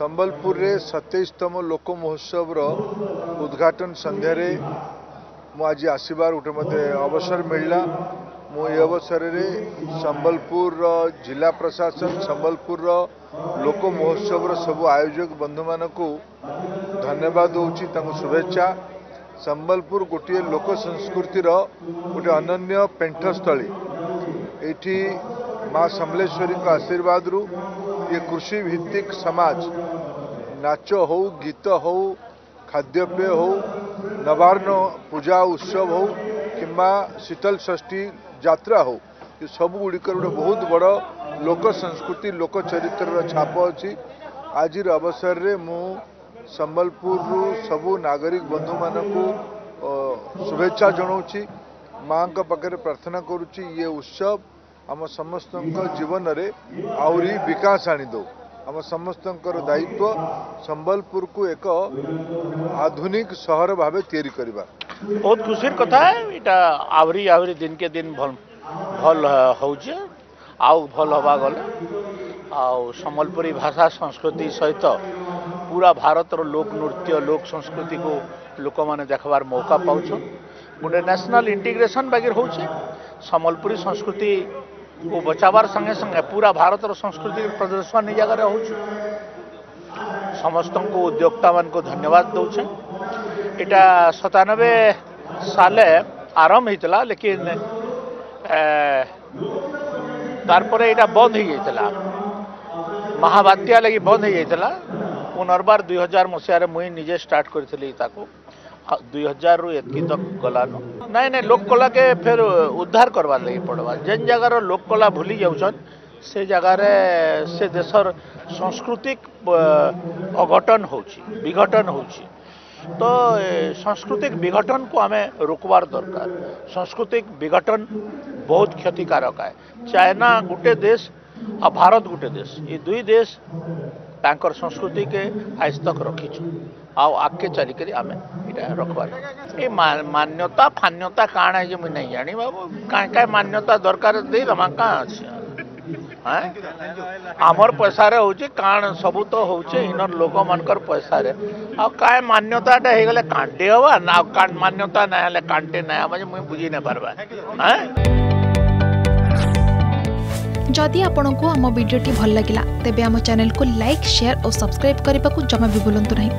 संबलपुर रे 27तम लोक महोत्सव उद्घाटन संध्या रे मु आज आसबार गोटे मत अवसर मिलला। मु ये अवसर रे संबलपुर जिला प्रशासन संबलपुर लोक महोत्सव सब आयोजक बंधु मान को धन्यवाद दूची, शुभेच्छा। संबलपुर गोटे लोक संस्कृतिर गोटे अनन्य पेंठस्थली। एठी माँ समलेश्वरी आशीर्वाद रु ये कृषि भित्तिक समाज नाच हो, गीत हो, खाद्यपेय हो, नवार्ण पूजा उत्सव हो किंबा शीतल षष्ठी यात्रा हो, ये सब गुड़िकर गोटे बहुत बड़ लोक संस्कृति लोक चरित्र छाप अच्छी। आज अवसर रे मु संबलपुर सबू नागरिक बंधु मान को शुभेच्छा जनाऊँगी। माँ का पाखे प्रार्थना करुच्ची ये उत्सव आम समस्त जीवन रे आउरी विकास आनी दो। आम समस्त दायित्व संबलपुर को एक आधुनिक सहर भाव तैयारी करवा। बहुत खुशी कथा है। इटा आवरी आवरी दिन के दिन भल भल होचे आउ भल हवा गले आउ संबलपुरी भाषा संस्कृति सहित पूरा भारत रो लोक नृत्य लोक संस्कृति को लोक माने देखबार मौका पाउछन। गोटे नेशनल इंटीग्रेशन बागिर होचे। संबलपुरी संस्कृति को बचावार संगे संगे पूरा भारत रो संस्कृति प्रदर्शन नि जगह होचे। समस्त को उद्योक्ता मान को धन्यवाद दउछे। इटा 97 साले आरंभ होता, लेकिन तारपर इटा बंद हो जाता, महाबात्या लगी बंद हो जाता। पुनर्बार 2000 मसीह मुई निजे स्टार्ट करी 2000 रु एतकी तक गलान। नहीं नहीं लोक कला के फिर उद्धार करवा लगी पड़वा। जेन जगार लोक कला भूली जाऊन से जगार से देशर सांस्कृतिक अघटन होची विघटन होची। तो सांस्कृतिक विघटन को आमे रोकवार दरकार। सांस्कृतिक विघटन बहुत क्षतिकारक है। चाइना गोटे देश और भारत गोटे देश, ये दुई देश तांकर संस्कृति के आज तक रखीचु आउ आगे चलिक आम यहाँ रखबार। ये मान्यता फान्यता काण है मुझे नहीं जानी बाबू। क्या मान्यता दरकार दे दमा क्या अच्छे आमर पैसा रे होचे काण सबू तो होचे इनर लोक मानकर पैसा रे आ काय मान्यताटा हे गले कांटे हवा ना मान्यता ना हेले कांटे ना म्हणजे मुझे बुझी नहीं पारबा। जदि आपंक आम भिडी भल लगा तेब आम चैनल को लाइक शेयर और सब्सक्राइब करने को जमा भी भूलु नहीं।